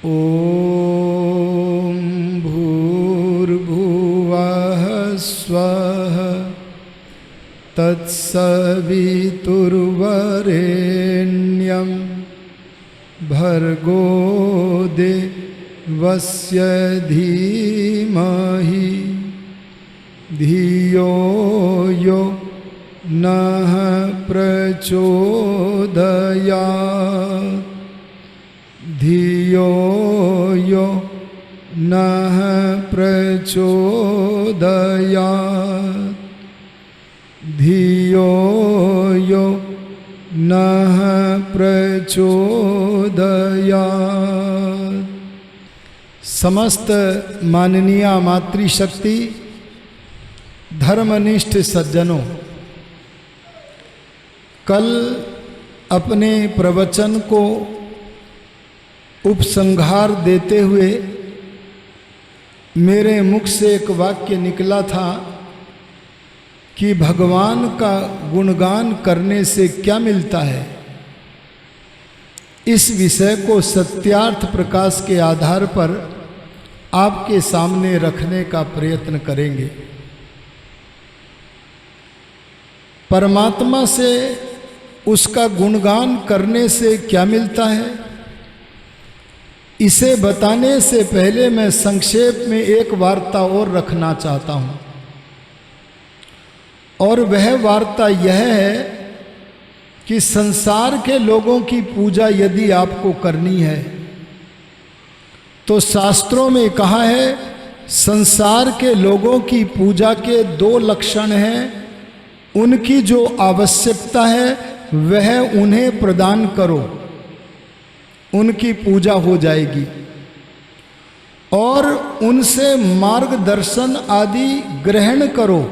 ॐ भूर्भुवः स्वः तत्सवितुर्वरेण्यं भर्गो देवस्य धीमहि धियो यो नः प्रचोदयात् धियो यो नः प्रचोदयात् धियो यो नः प्रचोदयात्। समस्त माननीय मातृशक्ति धर्मनिष्ठ सज्जनों, कल अपने प्रवचन को उपसंहार देते हुए मेरे मुख से एक वाक्य निकला था कि भगवान का गुणगान करने से क्या मिलता है। इस विषय को सत्यार्थ प्रकाश के आधार पर आपके सामने रखने का प्रयत्न करेंगे। परमात्मा से उसका गुणगान करने से क्या मिलता है, इसे बताने से पहले मैं संक्षेप में एक वार्ता और रखना चाहता हूँ, और वह वार्ता यह है कि संसार के लोगों की पूजा यदि आपको करनी है तो शास्त्रों में कहा है संसार के लोगों की पूजा के दो लक्षण हैं। उनकी जो आवश्यकता है वह उन्हें प्रदान करो, उनकी पूजा हो जाएगी, और उनसे मार्गदर्शन आदि ग्रहण करो।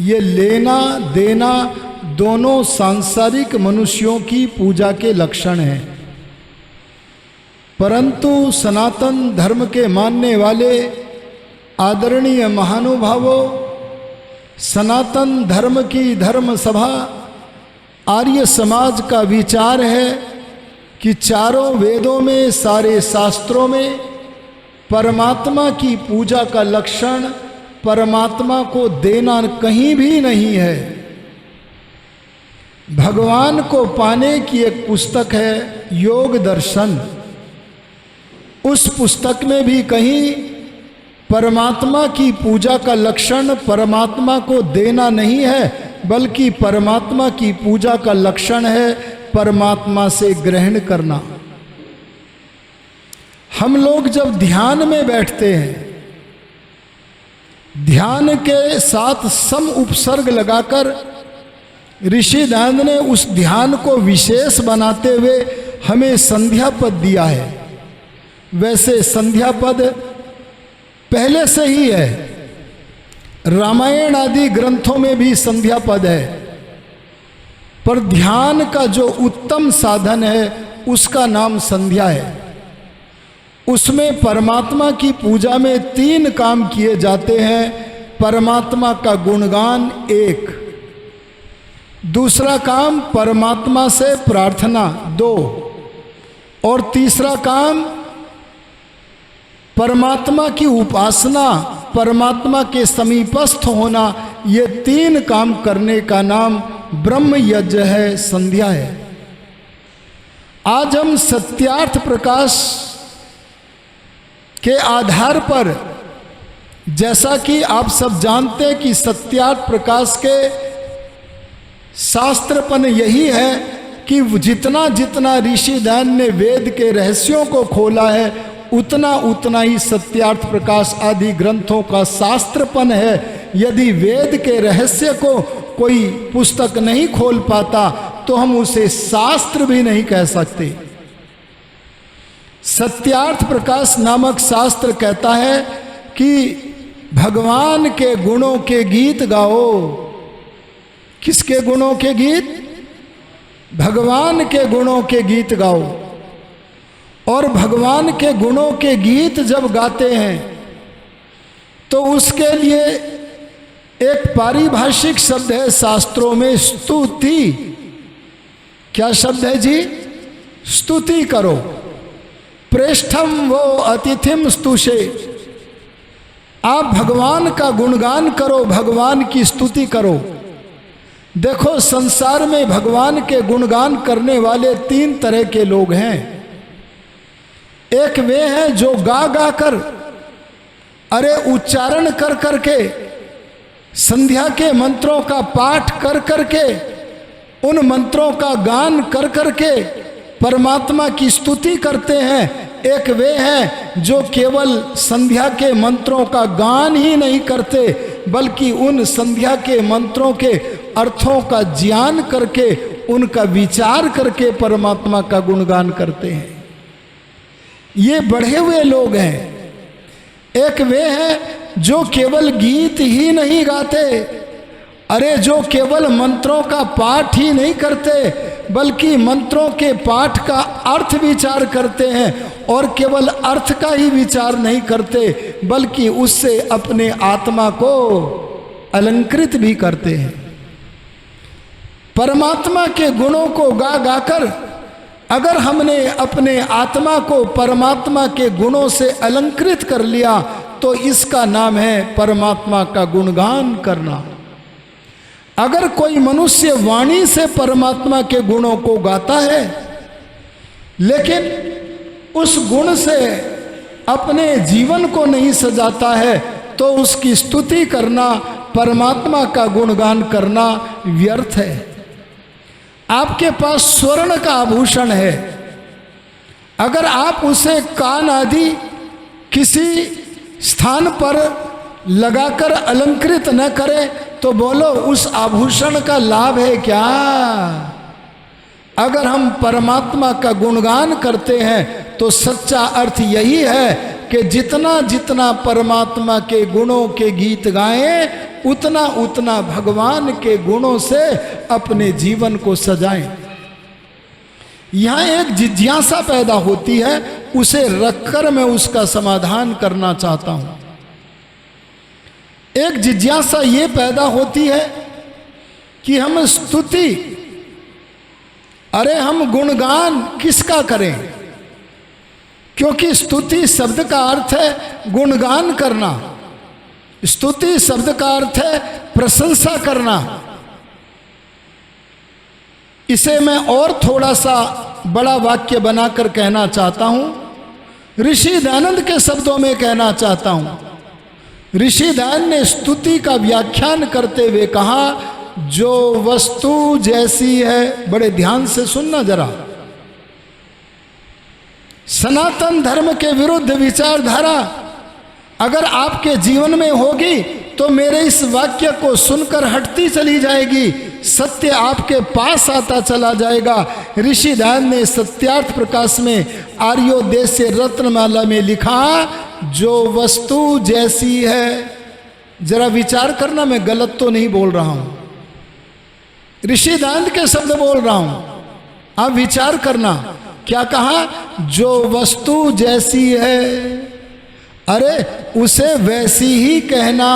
ये लेना देना दोनों सांसारिक मनुष्यों की पूजा के लक्षण हैं। परंतु सनातन धर्म के मानने वाले आदरणीय महानुभावों, सनातन धर्म की धर्म सभा आर्य समाज का विचार है कि चारों वेदों में, सारे शास्त्रों में परमात्मा की पूजा का लक्षण परमात्मा को देना कहीं भी नहीं है। भगवान को पाने की एक पुस्तक है योग दर्शन। उस पुस्तक में भी कहीं परमात्मा की पूजा का लक्षण परमात्मा को देना नहीं है, बल्कि परमात्मा की पूजा का लक्षण है परमात्मा से ग्रहण करना। हम लोग जब ध्यान में बैठते हैं, ध्यान के साथ सम उपसर्ग लगाकर ऋषि दयानंद ने उस ध्यान को विशेष बनाते हुए हमें संध्या पद दिया है। वैसे संध्या पद पहले से ही है, रामायण आदि ग्रंथों में भी संध्या पद है, पर ध्यान का जो उत्तम साधन है उसका नाम संध्या है। उसमें परमात्मा की पूजा में 3 काम किए जाते हैं। परमात्मा का गुणगान 1, दूसरा काम परमात्मा से प्रार्थना 2, और तीसरा काम परमात्मा की उपासना, परमात्मा के समीपस्थ होना। ये 3 काम करने का नाम ब्रह्म यज्ञ है, संध्या है। आज हम सत्यार्थ प्रकाश के आधार पर, जैसा कि आप सब जानते हैं कि सत्यार्थ प्रकाश के शास्त्रपन यही है कि जितना जितना ऋषि दयानंद ने वेद के रहस्यों को खोला है उतना उतना ही सत्यार्थ प्रकाश आदि ग्रंथों का शास्त्रपन है। यदि वेद के रहस्य को कोई पुस्तक नहीं खोल पाता तो हम उसे शास्त्र भी नहीं कह सकते। सत्यार्थ प्रकाश नामक शास्त्र कहता है कि भगवान के गुणों के गीत गाओ। किसके गुणों के गीत? भगवान के गुणों के गीत गाओ। और भगवान के गुणों के गीत जब गाते हैं तो उसके लिए एक पारिभाषिक शब्द है शास्त्रों में, स्तुति। क्या शब्द है जी? स्तुति करो। प्रेष्ठम वो अतिथिम स्तुषे। आप भगवान का गुणगान करो, भगवान की स्तुति करो। देखो संसार में भगवान के गुणगान करने वाले 3 तरह के लोग हैं। एक वे हैं जो गा गा कर, अरे उच्चारण कर करके, संध्या के मंत्रों का पाठ कर करके, उन मंत्रों का गान कर करके परमात्मा की स्तुति करते हैं। एक वे हैं जो केवल संध्या के मंत्रों का गान ही नहीं करते, बल्कि उन संध्या के मंत्रों के अर्थों का ज्ञान करके, उनका विचार करके परमात्मा का गुणगान करते हैं। ये बढ़े हुए लोग हैं। एक वे हैं जो केवल गीत ही नहीं गाते, अरे जो केवल मंत्रों का पाठ ही नहीं करते, बल्कि मंत्रों के पाठ का अर्थ विचार करते हैं, और केवल अर्थ का ही विचार नहीं करते, बल्कि उससे अपने आत्मा को अलंकृत भी करते हैं। परमात्मा के गुणों को गा गाकर अगर हमने अपने आत्मा को परमात्मा के गुणों से अलंकृत कर लिया, तो इसका नाम है परमात्मा का गुणगान करना। अगर कोई मनुष्य वाणी से परमात्मा के गुणों को गाता है, लेकिन उस गुण से अपने जीवन को नहीं सजाता है, तो उसकी स्तुति करना, परमात्मा का गुणगान करना व्यर्थ है। आपके पास स्वर्ण का आभूषण है, अगर आप उसे कान आदि किसी स्थान पर लगाकर अलंकृत न करें, तो बोलो उस आभूषण का लाभ है क्या? अगर हम परमात्मा का गुणगान करते हैं तो सच्चा अर्थ यही है कि जितना जितना परमात्मा के गुणों के गीत गाएं, उतना उतना भगवान के गुणों से अपने जीवन को सजाएं। यहां एक जिज्ञासा पैदा होती है, उसे रखकर मैं उसका समाधान करना चाहता हूं। एक जिज्ञासा ये पैदा होती है कि हम स्तुति, अरे हम गुणगान किसका करें? क्योंकि स्तुति शब्द का अर्थ है गुणगान करना, स्तुति शब्द का अर्थ है प्रशंसा करना। इसे मैं और थोड़ा सा बड़ा वाक्य बनाकर कहना चाहता हूं, ऋषि दयानंद के शब्दों में कहना चाहता हूं। ऋषि दयानंद ने स्तुति का व्याख्यान करते हुए कहा, जो वस्तु जैसी है, बड़े ध्यान से सुनना जरा, सनातन धर्म के विरुद्ध विचारधारा अगर आपके जीवन में होगी तो मेरे इस वाक्य को सुनकर हटती चली जाएगी, सत्य आपके पास आता चला जाएगा। ऋषि दयानंद ने सत्यार्थ प्रकाश में आर्योदेश्य रत्नमाला में लिखा, जो वस्तु जैसी है, जरा विचार करना, मैं गलत तो नहीं बोल रहा हूं, ऋषि दयानंद के शब्द बोल रहा हूं, आप विचार करना। क्या कहा? जो वस्तु जैसी है, अरे उसे वैसी ही कहना,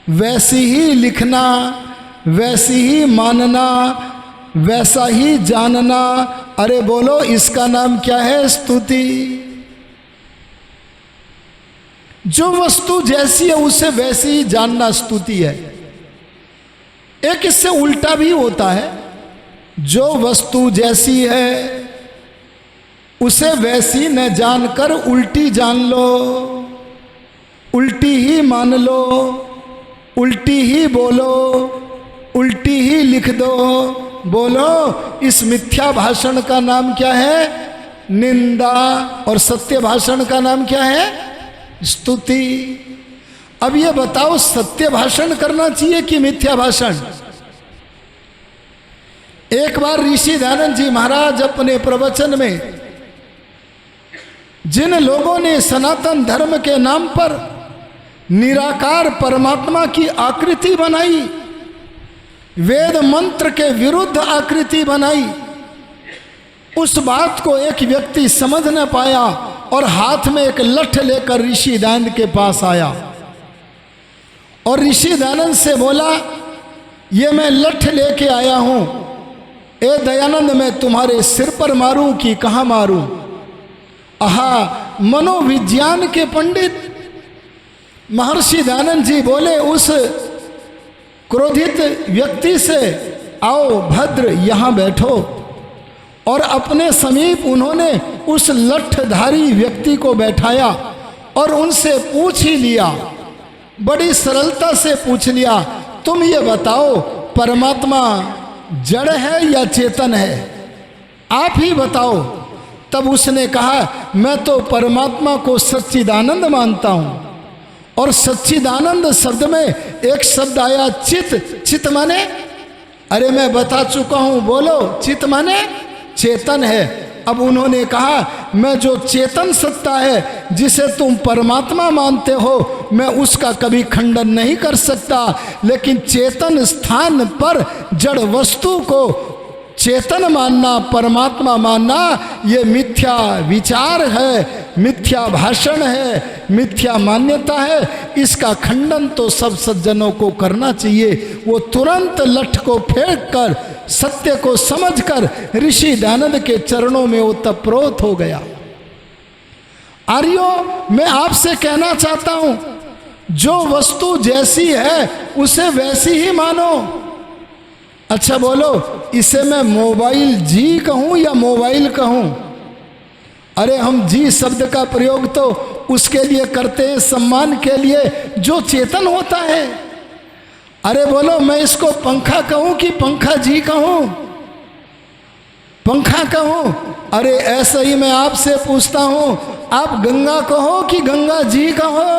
वैसी ही लिखना, वैसी ही मानना, वैसा ही जानना, अरे बोलो इसका नाम क्या है? स्तुति। जो वस्तु जैसी है उसे वैसी ही जानना स्तुति है। एक इससे उल्टा भी होता है, जो वस्तु जैसी है उसे वैसी न जानकर उल्टी जान लो, उल्टी ही मान लो, उल्टी ही बोलो, उल्टी ही लिख दो। बोलो इस मिथ्या भाषण का नाम क्या है? निंदा। और सत्य भाषण का नाम क्या है? स्तुति। अब ये बताओ, सत्य भाषण करना चाहिए कि मिथ्या भाषण? एक बार ऋषि दयानंद जी महाराज अपने प्रवचन में जिन लोगों ने सनातन धर्म के नाम पर निराकार परमात्मा की आकृति बनाई, वेद मंत्र के विरुद्ध आकृति बनाई, उस बात को एक व्यक्ति समझ न पाया और हाथ में एक लठ लेकर ऋषि दयानंद के पास आया और ऋषि दयानंद से बोला, ये मैं लठ लेके आया हूं, ए दयानंद मैं तुम्हारे सिर पर मारूं कि कहां मारूं? आहा, मनोविज्ञान के पंडित महर्षि दयानंद जी बोले उस क्रोधित व्यक्ति से, आओ भद्र यहाँ बैठो। और अपने समीप उन्होंने उस लठधारी व्यक्ति को बैठाया और उनसे पूछ ही लिया, बड़ी सरलता से पूछ लिया, तुम ये बताओ परमात्मा जड़ है या चेतन है, आप ही बताओ। तब उसने कहा, मैं तो परमात्मा को सच्चिदानंद मानता हूं। और सच्चिदानंद शब्द में एक शब्द आया चित। चित माने, अरे मैं बता चुका हूं, बोलो। चित माने चेतन है। अब उन्होंने कहा, मैं जो चेतन सत्ता है जिसे तुम परमात्मा मानते हो, मैं उसका कभी खंडन नहीं कर सकता, लेकिन चेतन स्थान पर जड़ वस्तु को चेतन मानना, परमात्मा मानना, ये मिथ्या विचार है, मिथ्या भाषण है, मिथ्या मान्यता है। इसका खंडन तो सब सज्जनों को करना चाहिए। वो तुरंत लठ को फेंक कर सत्य को समझकर ऋषि दयानंद के चरणों में वो तप्रोत हो गया। आर्यों, मैं आपसे कहना चाहता हूं, जो वस्तु जैसी है उसे वैसी ही मानो। अच्छा बोलो, इसे मैं मोबाइल जी कहूं या मोबाइल कहूं? अरे हम जी शब्द का प्रयोग तो उसके लिए करते हैं, सम्मान के लिए, जो चेतन होता है। अरे बोलो, मैं इसको पंखा कहूं कि पंखा जी कहूं? पंखा कहूं? अरे ऐसे ही मैं आपसे पूछता हूं, आप गंगा कहो कि गंगा जी कहो?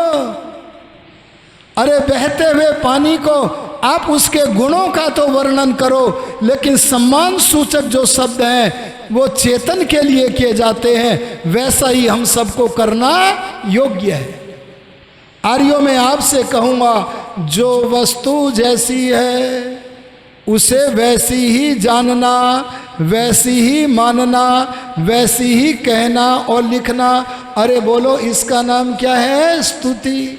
अरे बहते हुए पानी को आप उसके गुणों का तो वर्णन करो, लेकिन सम्मान सूचक जो शब्द हैं वो चेतन के लिए किए जाते हैं, वैसा ही हम सबको करना योग्य है। आर्यों, में आपसे कहूँगा, जो वस्तु जैसी है उसे वैसी ही जानना, वैसी ही मानना, वैसी ही कहना और लिखना। अरे बोलो, इसका नाम क्या है? स्तुति।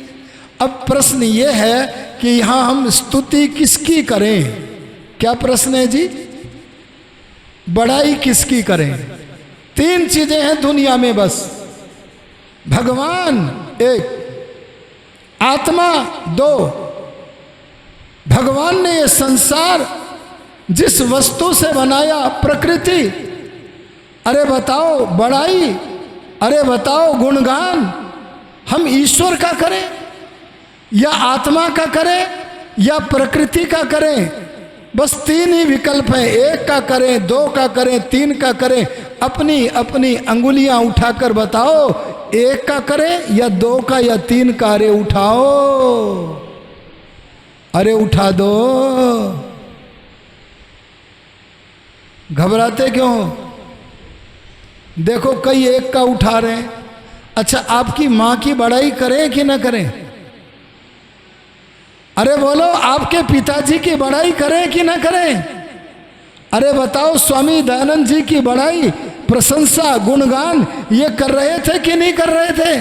अब प्रश्न ये है कि यहाँ हम स्तुति किसकी करें? क्या प्रश्न है जी? बड़ाई किसकी करें? तीन चीजें हैं दुनिया में बस, भगवान एक, आत्मा दो। भगवान ने ये संसार जिस वस्तु से बनाया, प्रकृति, अरे बताओ बड़ाई, अरे बताओ गुणगान हम ईश्वर का करें या आत्मा का करें या प्रकृति का करें? बस तीन ही विकल्प हैं, एक का करें, दो का करें, तीन का करें। अपनी अपनी अंगुलियां उठाकर बताओ, एक का करें या दो का या तीन का? अरे उठाओ, अरे उठा दो, घबराते क्यों? देखो कई एक का उठा रहे हैं। अच्छा, आपकी मां की बड़ाई करें कि ना करें? अरे बोलो, आपके पिताजी की बड़ाई करें कि ना करें? अरे बताओ, स्वामी दयानंद जी की बड़ाई, प्रशंसा, गुणगान ये कर रहे थे कि नहीं कर रहे थे?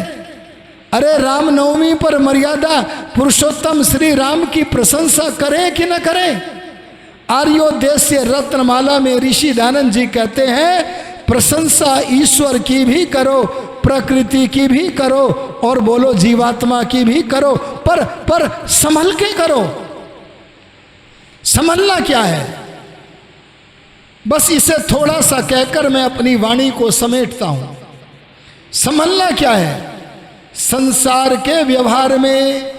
अरे रामनवमी पर मर्यादा पुरुषोत्तम श्री राम की प्रशंसा करें कि ना करें? आर्योदेश्य रत्नमाला में ऋषि दयानंद जी कहते हैं, प्रशंसा ईश्वर की भी करो, प्रकृति की भी करो, और बोलो जीवात्मा की भी करो, पर संभल के करो। संभलना क्या है? बस इसे थोड़ा सा कहकर मैं अपनी वाणी को समेटता हूं। संभलना क्या है? संसार के व्यवहार में,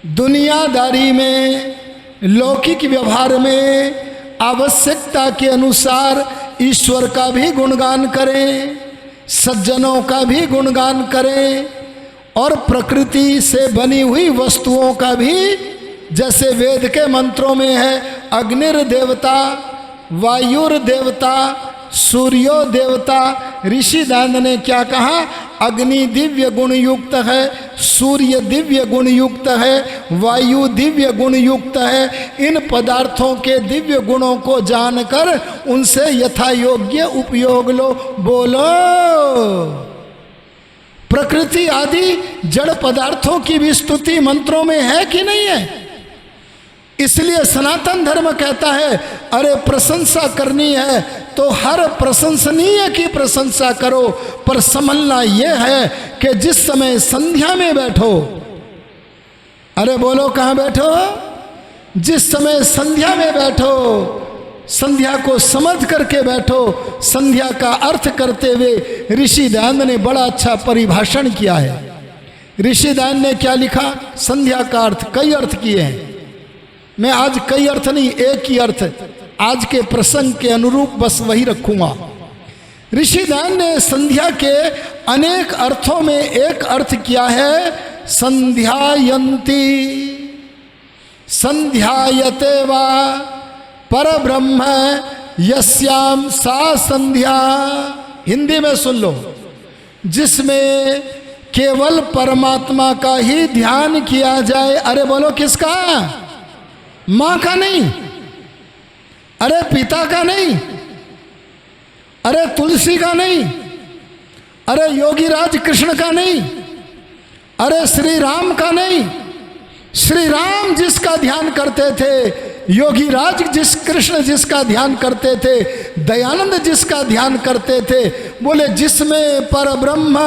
दुनियादारी में, लौकिक व्यवहार में आवश्यकता के अनुसार ईश्वर का भी गुणगान करें, सज्जनों का भी गुणगान करें, और प्रकृति से बनी हुई वस्तुओं का भी, जैसे वेद के मंत्रों में है, अग्निर देवता, वायुर देवता, सूर्यो देवता। ऋषि दयानंद ने क्या कहा? अग्नि दिव्य गुण युक्त है, सूर्य दिव्य गुण युक्त है, वायु दिव्य गुण युक्त है। इन पदार्थों के दिव्य गुणों को जानकर उनसे यथा योग्य उपयोग लो। बोलो, प्रकृति आदि जड़ पदार्थों की भी स्तुति मंत्रों में है कि नहीं है? इसलिए सनातन धर्म कहता है, अरे प्रशंसा करनी है तो हर प्रशंसनीय की प्रशंसा करो, पर समझना यह है कि जिस समय संध्या में बैठो, अरे बोलो कहाँ बैठो, जिस समय संध्या में बैठो, संध्या को समझ करके बैठो। संध्या का अर्थ करते हुए ऋषि दयानंद ने बड़ा अच्छा परिभाषण किया है। ऋषि दयानंद ने क्या लिखा, संध्या का अर्थ कई अर्थ किए हैं। मैं आज कई अर्थ नहीं, एक ही अर्थ आज के प्रसंग के अनुरूप बस वही रखूंगा। ऋषि दयानंद ने संध्या के अनेक अर्थों में एक अर्थ किया है, संध्यायन्ति, संध्यायते वा परब्रह्म यस्याम सा संध्या। हिंदी में सुन लो, जिसमें केवल परमात्मा का ही ध्यान किया जाए। अरे बोलो किसका, मां का नहीं, अरे पिता का नहीं, अरे तुलसी का नहीं, अरे योगीराज कृष्ण का नहीं, अरे श्री राम का नहीं। श्री राम जिसका ध्यान करते थे, योगीराज कृष्ण जिसका ध्यान करते थे, दयानंद जिसका ध्यान करते थे, बोले जिसमें परब्रह्म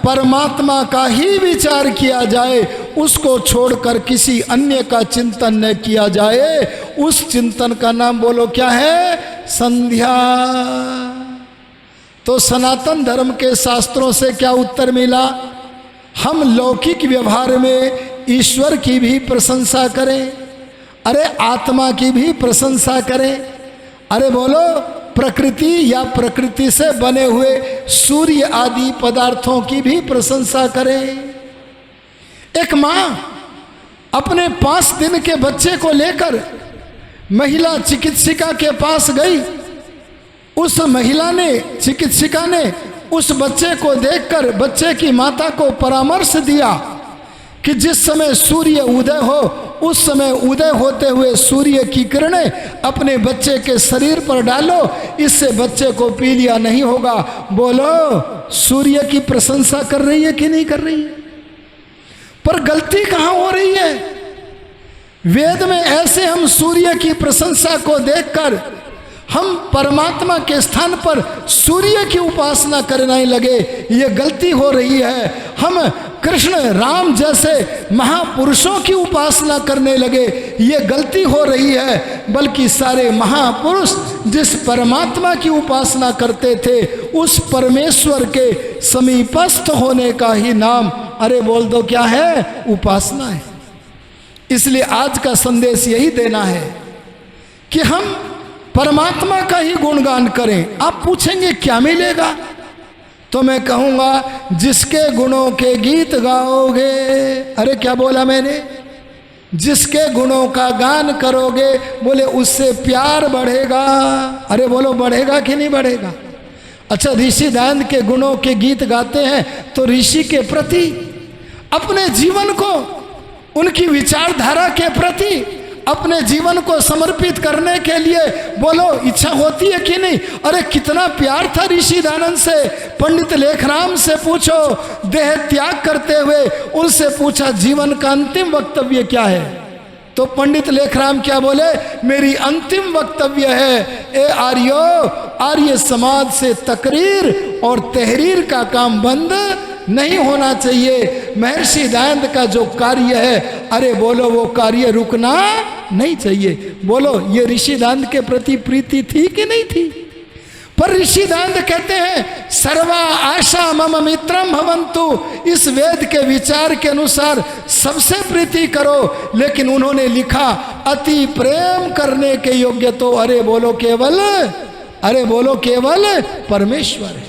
परमात्मा का ही विचार किया जाए, उसको छोड़कर किसी अन्य का चिंतन न किया जाए, उस चिंतन का नाम बोलो क्या है, संध्या। तो सनातन धर्म के शास्त्रों से क्या उत्तर मिला, हम लौकिक व्यवहार में ईश्वर की भी प्रशंसा करें, अरे आत्मा की भी प्रशंसा करें, अरे बोलो प्रकृति या प्रकृति से बने हुए सूर्य आदि पदार्थों की भी प्रशंसा करें। एक मां अपने 5 दिन के बच्चे को लेकर महिला चिकित्सिका के पास गई। उस महिला ने, चिकित्सिका ने उस बच्चे को देखकर बच्चे की माता को परामर्श दिया कि जिस समय सूर्य उदय हो, उस समय उदय होते हुए सूर्य की किरणें अपने बच्चे के शरीर पर डालो, इससे बच्चे को पीलिया नहीं होगा। बोलो सूर्य की प्रशंसा कर रही है कि नहीं कर रही है? पर गलती कहाँ हो रही है? वेद में ऐसे हम सूर्य की प्रशंसा को देखकर हम परमात्मा के स्थान पर सूर्य की उपासना करने लगे, ये गलती हो रही है। हम कृष्ण राम जैसे महापुरुषों की उपासना करने लगे, ये गलती हो रही है। बल्कि सारे महापुरुष जिस परमात्मा की उपासना करते थे, उस परमेश्वर के समीपस्थ होने का ही नाम, अरे बोल दो क्या है, उपासना है। इसलिए आज का संदेश यही देना है कि हम परमात्मा का ही गुणगान करें। आप पूछेंगे क्या मिलेगा, तो मैं कहूँगा जिसके गुणों के गीत गाओगे, अरे क्या बोला मैंने, जिसके गुणों का गान करोगे, बोले उससे प्यार बढ़ेगा। अरे बोलो बढ़ेगा कि नहीं बढ़ेगा? अच्छा, ऋषि दयानंद के गुणों के गीत गाते हैं तो ऋषि के प्रति, अपने जीवन को उनकी विचारधारा के प्रति, अपने जीवन को समर्पित करने के लिए बोलो इच्छा होती है कि नहीं? अरे कितना प्यार था ऋषि दयानंद से। पंडित लेखराम से पूछो, देह त्याग करते हुए उनसे पूछा जीवन का अंतिम वक्तव्य क्या है, तो पंडित लेखराम क्या बोले, मेरी अंतिम वक्तव्य है, ए आर्यो, आर्य समाज से तकरीर और तहरीर का काम बंद नहीं होना चाहिए। महर्षि दयानंद का जो कार्य है, अरे बोलो वो कार्य रुकना नहीं चाहिए। बोलो ये ऋषि दयानंद के प्रति प्रीति थी कि नहीं थी? पर ऋषि दयानंद कहते हैं सर्वा आशा मम मित्रम भवन्तु, इस वेद के विचार के अनुसार सबसे प्रीति करो। लेकिन उन्होंने लिखा अति प्रेम करने के योग्य तो अरे बोलो केवल, अरे बोलो केवल परमेश्वर है।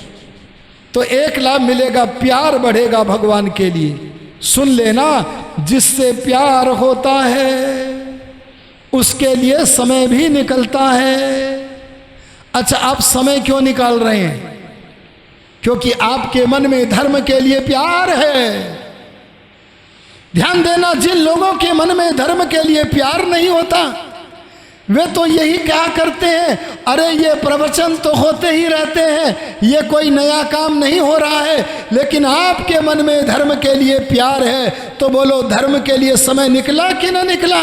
तो एक लाभ मिलेगा, प्यार बढ़ेगा भगवान के लिए। सुन लेना, जिससे प्यार होता है उसके लिए समय भी निकलता है। अच्छा, आप समय क्यों निकाल रहे हैं? क्योंकि आपके मन में धर्म के लिए प्यार है। ध्यान देना, जिन लोगों के मन में धर्म के लिए प्यार नहीं होता, वे तो यही क्या करते हैं, अरे ये प्रवचन तो होते ही रहते हैं, ये कोई नया काम नहीं हो रहा है। लेकिन आपके मन में धर्म के लिए प्यार है तो बोलो धर्म के लिए समय निकला कि ना निकला?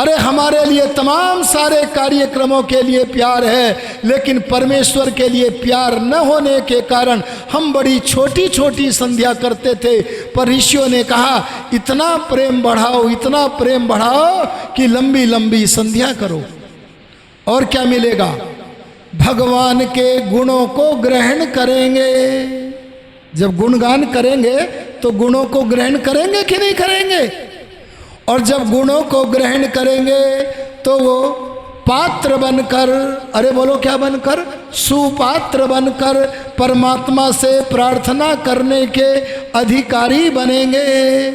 अरे हमारे लिए तमाम सारे कार्यक्रमों के लिए प्यार है, लेकिन परमेश्वर के लिए प्यार न होने के कारण हम बड़ी छोटी छोटी संध्या करते थे। पर ऋषियों ने कहा इतना प्रेम बढ़ाओ, इतना प्रेम बढ़ाओ कि लंबी लंबी संध्या करो। और क्या मिलेगा? भगवान के गुणों को ग्रहण करेंगे। जब गुणगान करेंगे तो गुणों को ग्रहण करेंगे कि नहीं करेंगे? और जब गुणों को ग्रहण करेंगे तो वो पात्र बनकर, अरे बोलो क्या बनकर? सुपात्र बनकर परमात्मा से प्रार्थना करने के अधिकारी बनेंगे।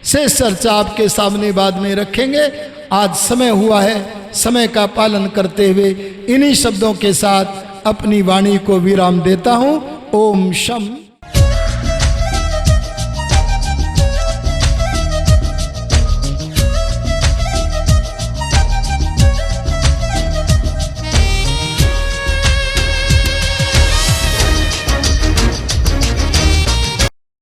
शेष चर्चा आपके सामने बाद में रखेंगे। आज समय हुआ है, समय का पालन करते हुए इन्हीं शब्दों के साथ अपनी वाणी को विराम देता हूँ। ओम शम।